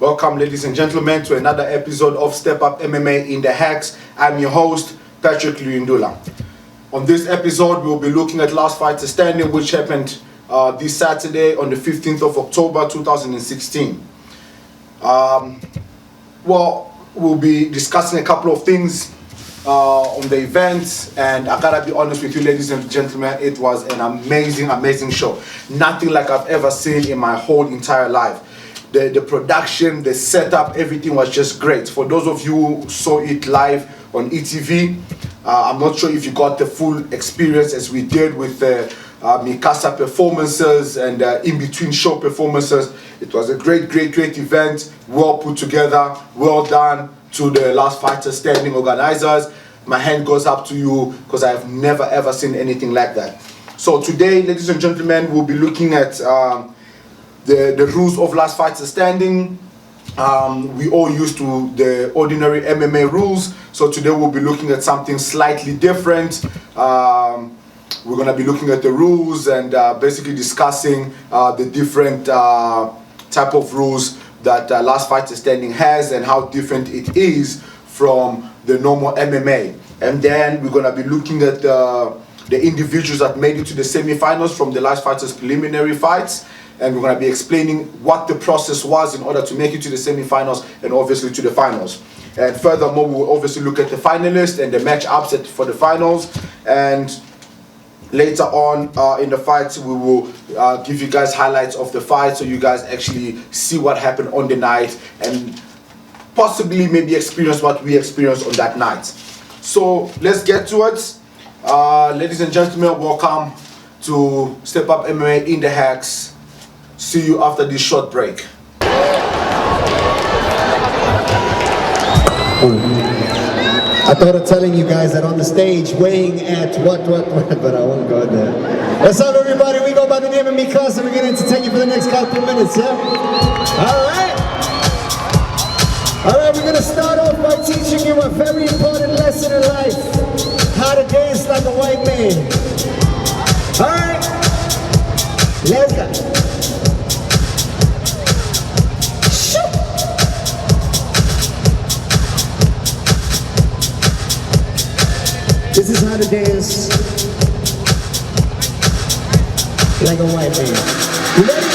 Welcome, ladies and gentlemen, to another episode of Step Up MMA in the HEX. I'm your host, Patrick Luyindula. On this episode, we'll be looking at Last Fighter Standing, which happened this Saturday on the 15th of October 2016. We'll be discussing a couple of things on the event, and I gotta be honest with you, ladies and gentlemen, it was an amazing show. Nothing like I've ever seen in my whole entire life. The production, the setup, everything was just great. For those of you who saw it live on tthe, I'm not sure if you got the full experience as we did with the Mikasa performances and in-between show performances. It was a great event, well put together, well done to the Last Fighter Standing organizers. My hand goes up to you because I have never ever seen anything like that. So today, ladies and gentlemen, we'll be looking at the rules of Last Fighter Standing. We all used to the ordinary MMA rules, so today we'll be looking at something slightly different. We're going to be looking at the rules and basically discussing the different type of rules that Last Fighter Standing has and how different it is from the normal MMA. And then we're going to be looking at the individuals that made it to the semi-finals from the Last Fighters preliminary fights, and we're going to be explaining what the process was in order to make it to the semi-finals and obviously to the finals. And furthermore, we'll obviously look at the finalists and the match-ups for the finals, and later on in the fights, we will give you guys highlights of the fight so you guys actually see what happened on the night and possibly maybe experience what we experienced on that night. So let's get to it. Ladies and gentlemen, welcome to Step Up MMA in the HEX. See you after this short break. I thought of telling you guys that on the stage, weighing at what, but I won't go there. What's up, everybody? We go by the name of Mikasa. We're going to entertain you for the next couple of minutes, yeah? All right, we're going to start off by teaching you a very important lesson in life. How to dance like a white man. All right? Let's go. This is how to dance like a white man. You ready?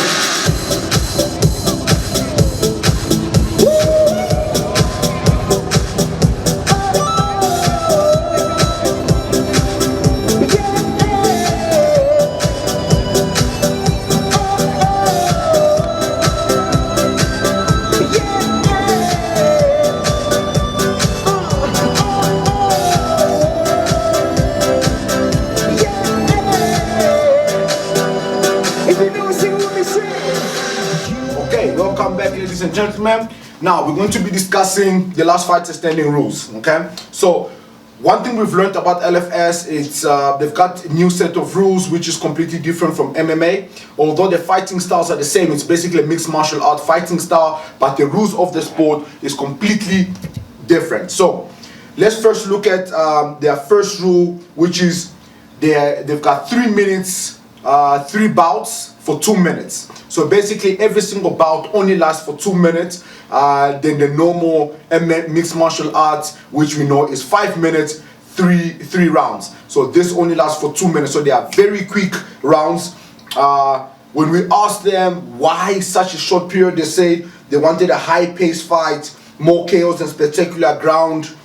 Gentlemen, now we're going to be discussing the Last Fighter Standing rules. Okay, so one thing we've learned about LFS is they've got a new set of rules which is completely different from MMA. Although the fighting styles are the same, it's basically a mixed martial art fighting style, but the rules of the sport is completely different. So let's first look at their first rule, which is they've got 3 minutes, 3 bouts for 2 minutes. So basically every single bout only lasts for 2 minutes. Then the normal mixed martial arts, which we know is 5 minutes, three rounds. So this only lasts for 2 minutes. So they are very quick rounds. When we asked them why such a short period, they say they wanted a high-paced fight, more chaos and spectacular ground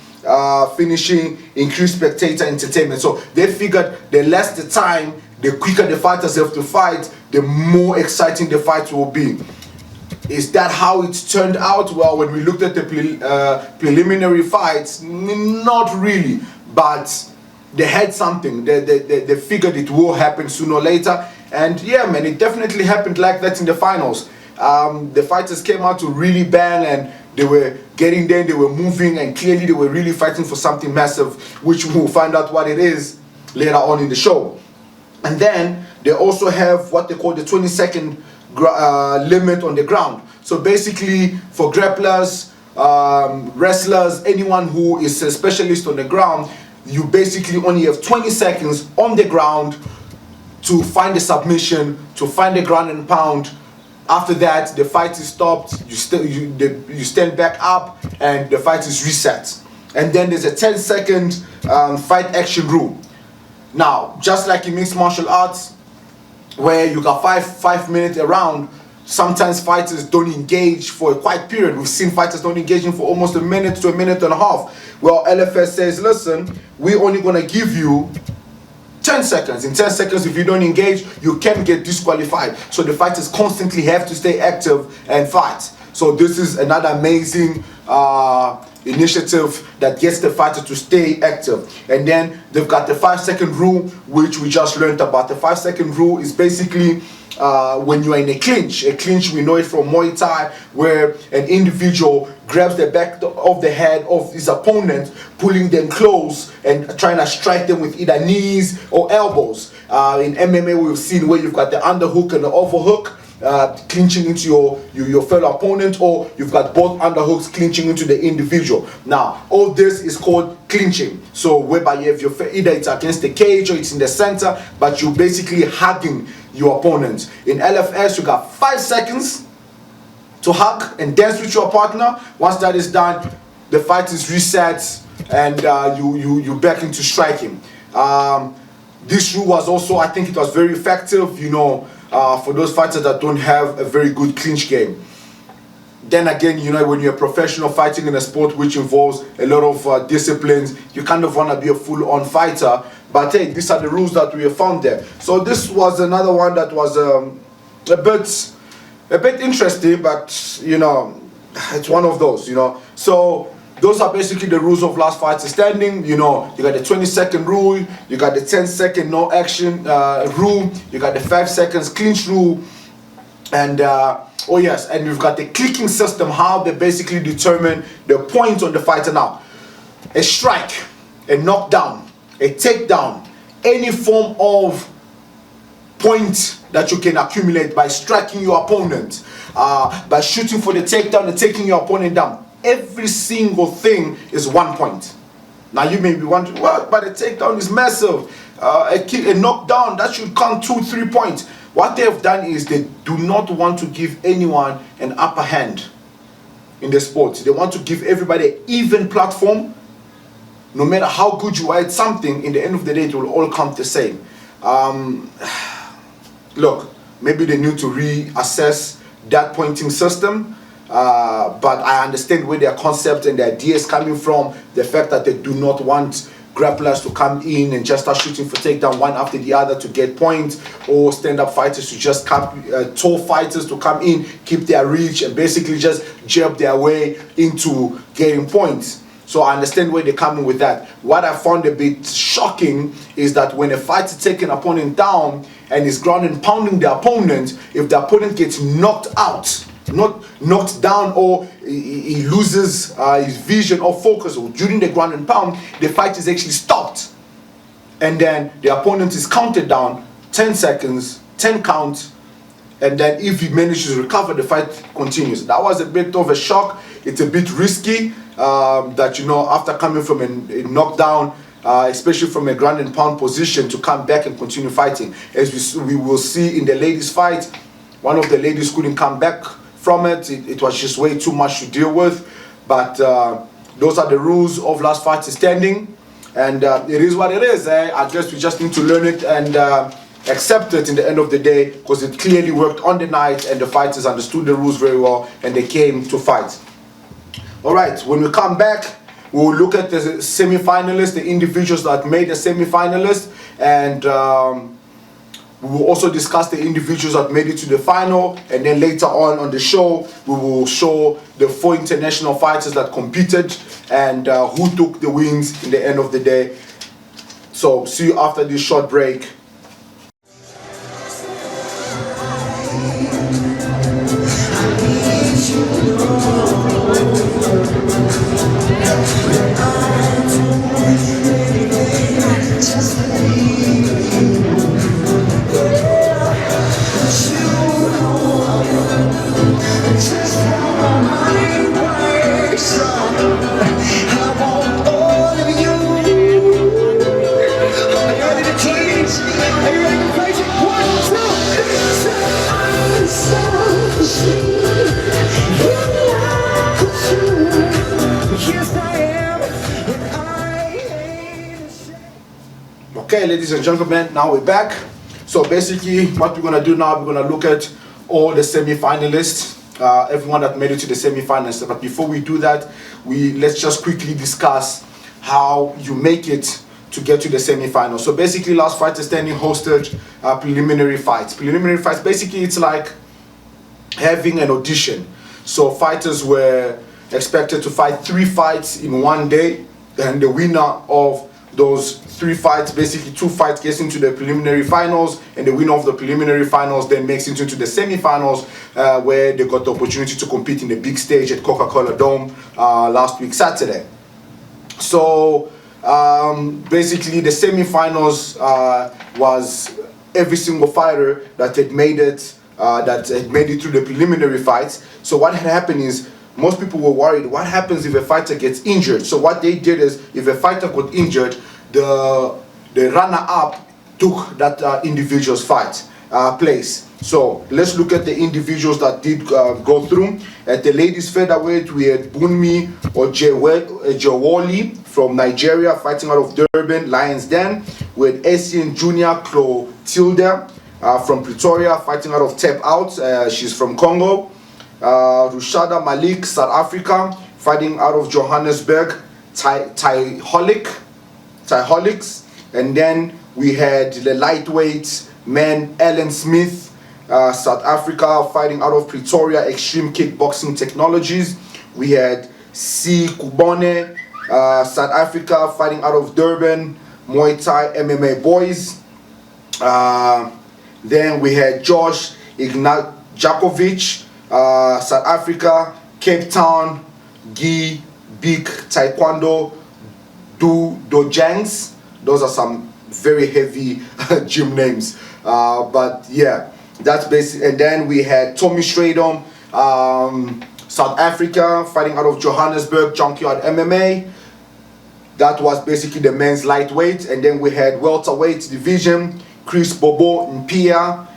finishing, increased spectator entertainment. So they figured the less the time, the quicker the fighters have to fight, the more exciting the fight will be. Is that how it's turned out? Well, when we looked at the preliminary fights, not really, but they had something. They figured it will happen sooner or later, and yeah, man, it definitely happened like that in the finals. The fighters came out to really bang, and they were getting there, they were moving, and clearly they were really fighting for something massive, which we'll find out what it is later on in the show. And then they also have what they call the 20-second limit on the ground. So basically for grapplers, wrestlers, anyone who is a specialist on the ground, you basically only have 20 seconds on the ground to find a submission, to find a ground and pound, After that, the fight is stopped. You stand back up, and the fight is reset. And then there's a 10-second fight action rule. Now, just like in mixed martial arts, where you got 5 minutes around, sometimes fighters don't engage for a quiet period. We've seen fighters don't engage in for almost a minute to a minute and a half. Well, LFS says, listen, we're only going to give you 10 seconds. In 10 seconds, if you don't engage, you can get disqualified. So the fighters constantly have to stay active and fight. So this is another amazing initiative that gets the fighter to stay active. And then they've got the 5-second rule, which we just learned about. The 5-second rule is basically when you are in a clinch. A clinch, we know it from Muay Thai, where an individual grabs the back of the head of his opponent, pulling them close and trying to strike them with either knees or elbows. In MMA, we've seen where you've got the underhook and the overhook, clinching into your fellow opponent, or you've got both underhooks clinching into the individual. Now, all this is called clinching. So whereby you have your, either it's against the cage or it's in the center, but you're basically hugging your opponent. In LFS, you got 5 seconds to hug and dance with your partner. Once that is done, the fight is reset, and you back into striking. This rule was also, I think it was very effective, you know, for those fighters that don't have a very good clinch game. Then again, you know, when you're a professional fighting in a sport which involves a lot of disciplines, you kind of want to be a full-on fighter. But hey, these are the rules that we have found there. So this was another one that was a bit interesting, but you know, it's one of those, you know. So those are basically the rules of last fight standing. You know, you got the 20-second rule, you got the 10-second no action rule, you got the 5 seconds clinch rule, and oh yes, and you've got the clicking system, how they basically determine the point on the fighter. Now, a strike, a knockdown, a takedown, any form of point that you can accumulate by striking your opponent, by shooting for the takedown and taking your opponent down. Every single thing is 1 point. Now you may be wondering, well, but a takedown is massive. A kick, a knockdown, that should count 2-3 points. What they have done is they do not want to give anyone an upper hand in the sport. They want to give everybody an even platform. No matter how good you are at something, in the end of the day, it will all count the same. Look, maybe they need to reassess that pointing system. But I understand where their concept and the idea is coming from. The fact that they do not want grapplers to come in and just start shooting for takedown one after the other to get points, or stand-up fighters to just come, tall fighters to come in, keep their reach, and basically just jab their way into getting points. So I understand where they're coming with that. What I found a bit shocking is that when a fighter takes an opponent down and is ground and pounding the opponent, if the opponent gets knocked out, not knocked down, or he loses his vision or focus during the ground and pound, the fight is actually stopped. And then the opponent is counted down, 10 seconds, 10 counts, and then if he manages to recover, the fight continues. That was a bit of a shock. It's a bit risky that, you know, after coming from a knockdown, especially from a ground and pound position, to come back and continue fighting. As we will see in the ladies' fight, one of the ladies couldn't come back from it. It was just way too much to deal with. But those are the rules of last fight standing, and it is what it is. I guess we just need to learn it and accept it in the end of the day, because it clearly worked on the night and the fighters understood the rules very well and they came to fight. All right, when we come back, we'll look at the semi-finalists, the individuals that made the semi-finalists, and we will also discuss the individuals that made it to the final, and then later on the show, we will show the 4 international fighters that competed and who took the wins in the end of the day. So see you after this short break. Are you ready to fight it? 1, 2, 3, 4. Okay, ladies and gentlemen, now we're back. So basically, what we're gonna do now, we're gonna look at all the semi-finalists, everyone that made it to the semi-finals. But before we do that, let's just quickly discuss how you make it to get to the semi-finals. So basically, Last Fighter Standing hosted preliminary fights. Preliminary fights, basically, it's like having an audition. So fighters were expected to fight 3 fights in one day, and the winner of those 3 fights, basically 2 fights, gets into the preliminary finals, and the winner of the preliminary finals then makes it into the semi-finals, where they got the opportunity to compete in the big stage at Coca-Cola Dome last week Saturday. So basically the semi-finals was every single fighter that had made it through the preliminary fights. So what had happened is, most people were worried, what happens if a fighter gets injured? So what they did is, if a fighter got injured, the runner-up took that individual's place. So let's look at the individuals that did go through. At the ladies featherweight, we had Bunmi Ojewoli from Nigeria fighting out of Durban, Lions Den. We had Asian Junior Clotilde from Pretoria fighting out of Tap Out. She's from Congo. Rushada Malik, South Africa, fighting out of Johannesburg, Tyholics. And then we had the lightweight man, Alan Smith, South Africa, fighting out of Pretoria, Extreme Kickboxing Technologies. We had C. Kubone, South Africa, fighting out of Durban, Muay Thai MMA Boys. Then we had Josh Ignajakovic, South Africa, Cape Town, Gi Big Taekwondo Dojangs. Those are some very heavy gym names, but yeah, that's basic. And then we had Tommy Stradom, South Africa, fighting out of Johannesburg, Junkyard MMA. That was basically the men's lightweight. And then we had welterweight division, Chris Bobo Mpia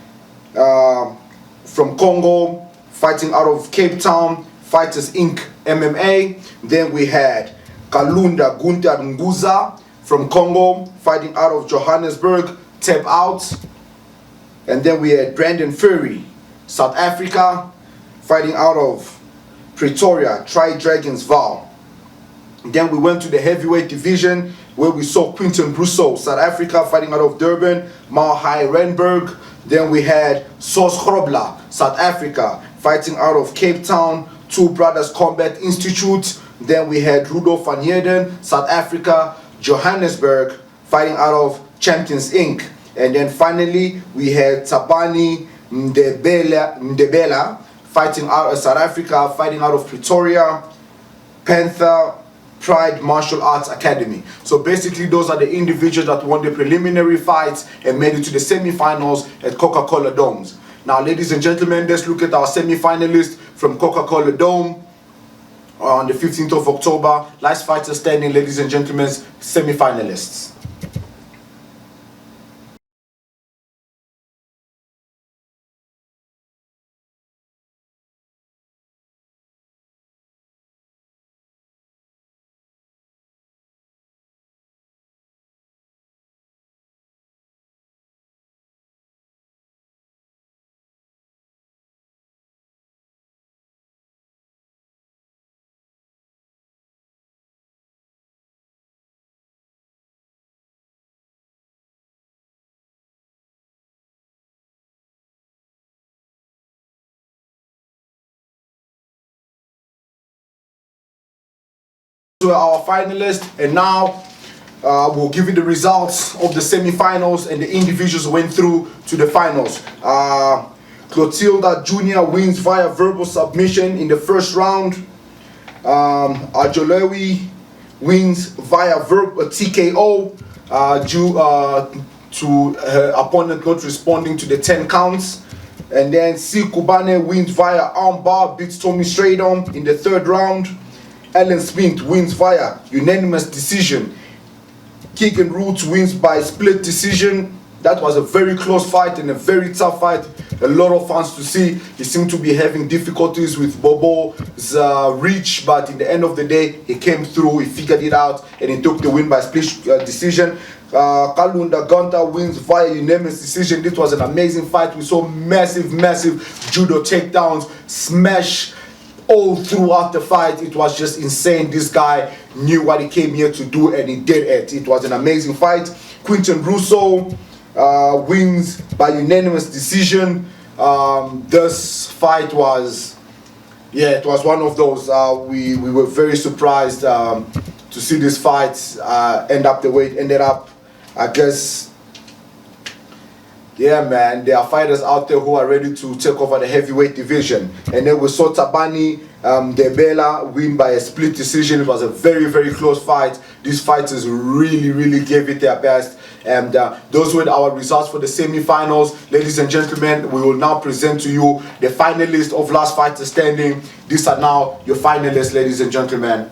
from Congo, fighting out of Cape Town, Fighters Inc. MMA. Then we had Kalunda Gunther Nguza from Congo, fighting out of Johannesburg, Tap Out. And then we had Brandon Fury, South Africa, fighting out of Pretoria, Tri Dragons Val. Then we went to the heavyweight division, where we saw Quinton Brusso, South Africa, fighting out of Durban, Mahai Renberg. Then we had Sos Grobla, South Africa, fighting out of Cape Town, Two Brothers Combat Institute. Then we had Rudolf van Heerden, South Africa, Johannesburg, fighting out of Champions Inc. And then finally we had Tabani Ndebela, fighting out of South Africa, fighting out of Pretoria, Panther Pride Martial Arts Academy. So basically those are the individuals that won the preliminary fights and made it to the semi-finals at Coca-Cola Domes. Now, ladies and gentlemen, let's look at our semi-finalists from Coca-Cola Dome on the 15th of October. Last Fighter Standing, ladies and gentlemen, semi-finalists. To our finalists, and now we'll give you the results of the semi-finals, and the individuals went through to the finals. Clotilda Jr. wins via verbal submission in the first round. Ajolewi wins via TKO due to her opponent not responding to the 10 counts. And then C. Kubane wins via armbar, beats Tommy Stradom in the third round. Alan Smith wins via unanimous decision. Keegan Roots wins by split decision. That was a very close fight and a very tough fight. a lot of fans to see. He seemed to be having difficulties with Bobo's reach, but in the end of the day, he came through, he figured it out, and he took the win by split decision. Kalunda Gunter wins via unanimous decision. This was an amazing fight. We saw massive judo takedowns, smash all throughout the fight. It was just insane. This guy knew what he came here to do, and he did it. It was an amazing fight. Quinton Russo wins by unanimous decision. This fight was, it was one of those. We were very surprised to see this fight end up the way it ended up. I guess, yeah, man, there are fighters out there who are ready to take over the heavyweight division. And then we saw Tabani Debela win by a split decision. It was a very close fight. These fighters really gave it their best. And those were our results for the semi-finals. Ladies and gentlemen, we will now present to you the finalists of Last Fighter Standing. These are now your finalists, ladies and gentlemen.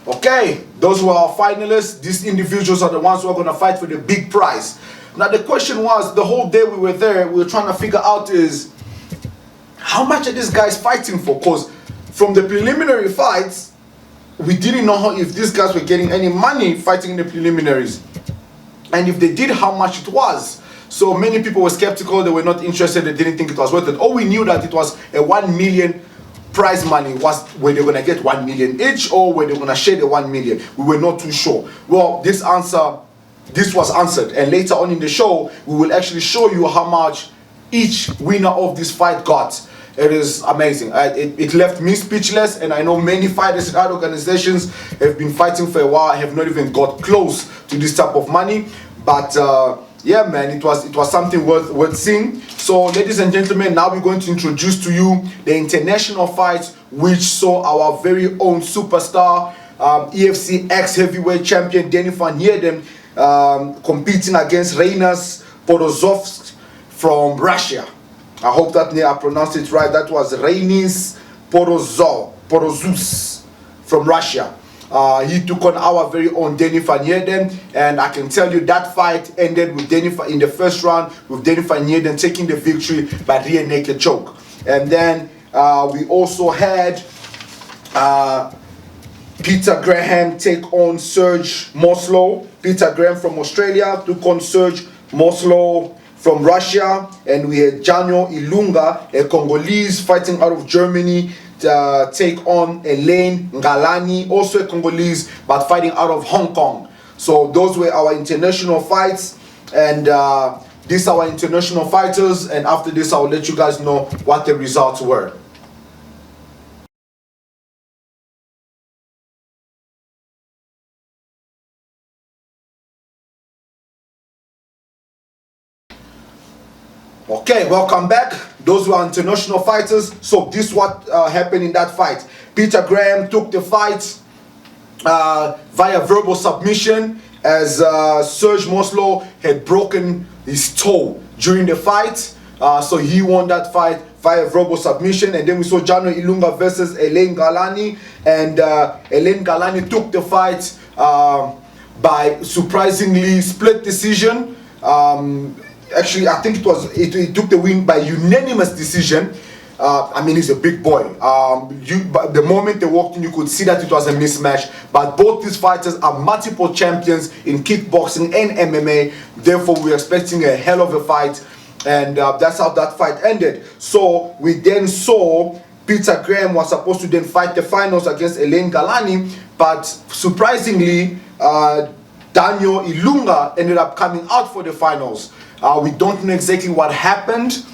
Okay, those were our finalists. These individuals are the ones who are going to fight for the big prize. Now the question was, the whole day we were there, we were trying to figure out is, how much are these guys fighting for? Because from the preliminary fights, we didn't know if these guys were getting any money fighting in the preliminaries. And if they did, how much it was. So many people were skeptical, they were not interested, they didn't think it was worth it. All we knew that it was a 1 million prize money, was where they're going to get 1 million each, or where they're going to share the 1 million. We were not too sure. Well, this was answered, and later on in the show we will actually show you how much each winner of this fight got. It is amazing. It left me speechless, and I know many fighters in other organizations have been fighting for a while, have not even got close to this type of money. But yeah, man, it was something worth seeing. So, ladies and gentlemen, now we're going to introduce to you the international fights, which saw our very own superstar, EFC ex-heavyweight champion Danny van Heerden competing against Reinas Porozovsk from Russia. I hope that I pronounced it right. That was Reinis Porozus from Russia. He took on our very own Danny van Heerden, and I can tell you that fight ended with Danny in the first round with Danny van Heerden taking the victory by rear naked choke. And then we also had Peter Graham take on Serge Moslow. Peter Graham from Australia took on Serge Moslow from Russia, and we had Janio Ilunga, a Congolese fighting out of Germany, take on Elaine Ngalani, also a Congolese but fighting out of Hong Kong. So those were our international fights, and these are our international fighters, and after this I will let you guys know what the results were. Okay, welcome back. Those were international fighters. So this is what happened in that fight. Peter Graham took the fight via verbal submission, as Serge Moslow had broken his toe during the fight. So he won that fight via verbal submission. And then we saw Janio Ilunga versus Elaine Galani, and Elaine Galani took the fight by surprisingly split decision. Actually, I think it took the win by unanimous decision. I mean, he's a big boy. The moment they walked in, you could see that it was a mismatch. But both these fighters are multiple champions in kickboxing and MMA. Therefore, we're expecting a hell of a fight. And that's how that fight ended. So we then saw Peter Graham was supposed to then fight the finals against Elaine Galani. But surprisingly, Daniel Ilunga ended up coming out for the finals. We don't know exactly what happened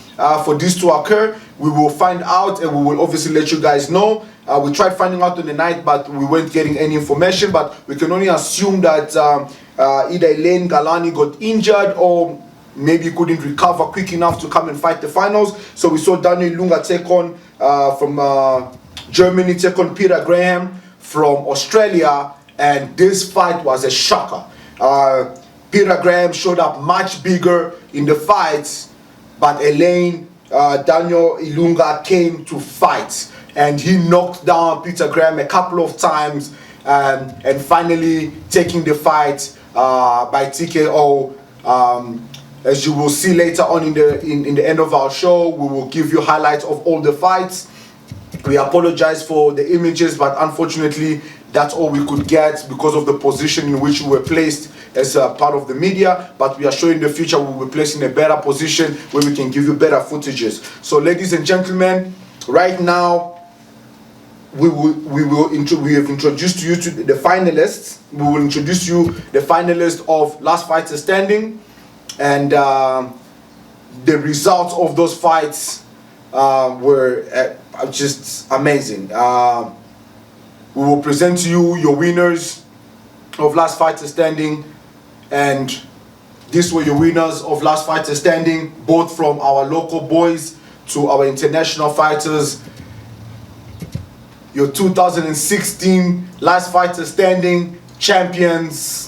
for this to occur. We will find out, and we will obviously let you guys know. We tried finding out on the night, but we weren't getting any information. But we can only assume that either Elaine Galani got injured, or maybe couldn't recover quick enough to come and fight the finals. So we saw Daniel Ilunga take on from Germany, take on Peter Graham from Australia, and this fight was a shocker. Peter Graham showed up much bigger in the fights but Elaine Daniel Ilunga came to fight, and he knocked down Peter Graham a couple of times, and finally taking the fight by TKO. As you will see later on in the end of our show, we will give you highlights of all the fights. We apologize for the images, but unfortunately that's all we could get because of the position in which we were placed as a part of the media. But we are sure in the future we will be placed in a better position where we can give you better footages. So ladies and gentlemen, right now we have introduced you to the finalists. We will introduce you the finalists of Last Fighter Standing, and the results of those fights were just amazing. We will present to you your winners of Last Fighter Standing, and these were your winners of Last Fighter Standing, both from our local boys to our international fighters. Your 2016 Last Fighter Standing champions.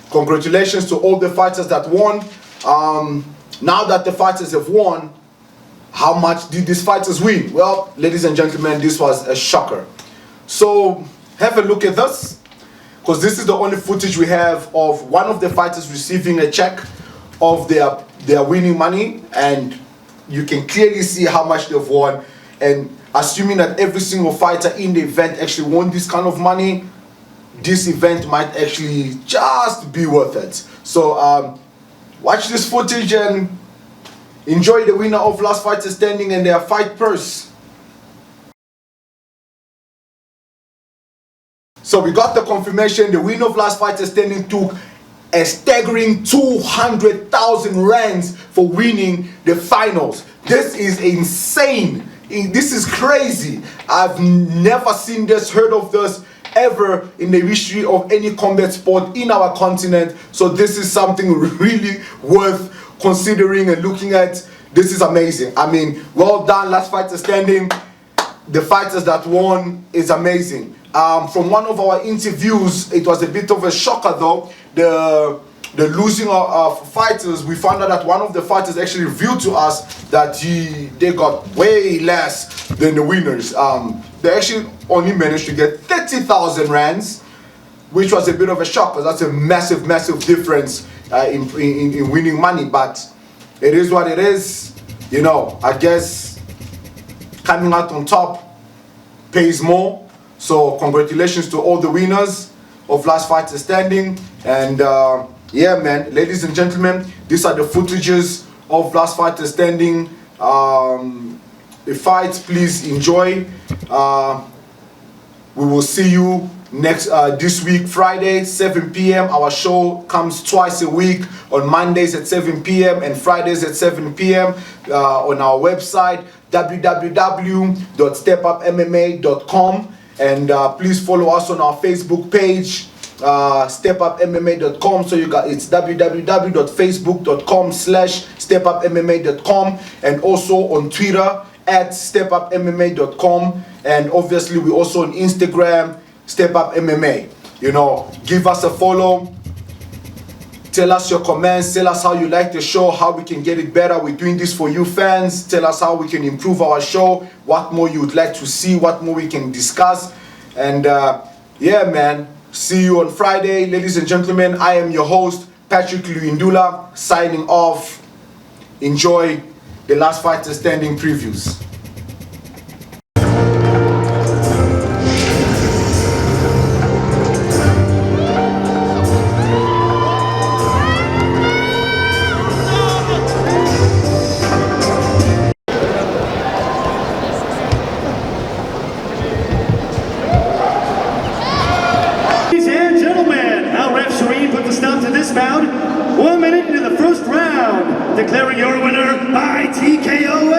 Congratulations to all the fighters that won. Now that the fighters have won, how much did these fighters win? Well, ladies and gentlemen, this was a shocker. So have a look at this, because this is the only footage we have of one of the fighters receiving a check of their winning money, and you can clearly see how much they've won. And assuming that every single fighter in the event actually won this kind of money, this event might actually just be worth it. So watch this footage and enjoy the winner of Last Fighter Standing and their fight purse. So we got the confirmation. The winner of Last Fighter Standing took a staggering 200,000 rands for winning the finals. This is insane. This is crazy. I've never seen this, heard of this ever in the history of any combat sport in our continent. So this is something really worth considering and looking at. This is amazing. I mean, well done, Last Fighter Standing. The fighters that won is amazing. From one of our interviews, it was a bit of a shocker though. The losing of fighters, we found out that one of the fighters actually revealed to us that they got way less than the winners. They actually only managed to get 30,000 rands, which was a bit of a shock, because that's a massive difference in winning money. But it is what it is. You know, I guess coming out on top pays more. So congratulations to all the winners of Last Fighter Standing. And yeah, man, ladies and gentlemen, these are the footages of Last Fighter Standing. The fights, please enjoy. We will see you next this week, Friday, 7 p.m. Our show comes twice a week, on Mondays at 7 p.m. and Fridays at 7 p.m. On our website, www.stepupmma.com. And please follow us on our Facebook page, stepupmma.com. So you got, it's www.facebook.com/stepupmma.com, and also on Twitter at stepupmma.com, and obviously we also on Instagram, stepupmma. You know, give us a follow, tell us your comments, tell us how you like the show, how we can get it better. We're doing this for you fans. Tell us how we can improve our show, what more you would like to see, what more we can discuss. And yeah, man, see you on Friday. Ladies and gentlemen, I am your host, Patrick Luindula, signing off. Enjoy the Last Fighter Standing previews. Ladies and gentlemen, our referee put the stop to this bout 1 minute into the first round, declaring your winner by TKO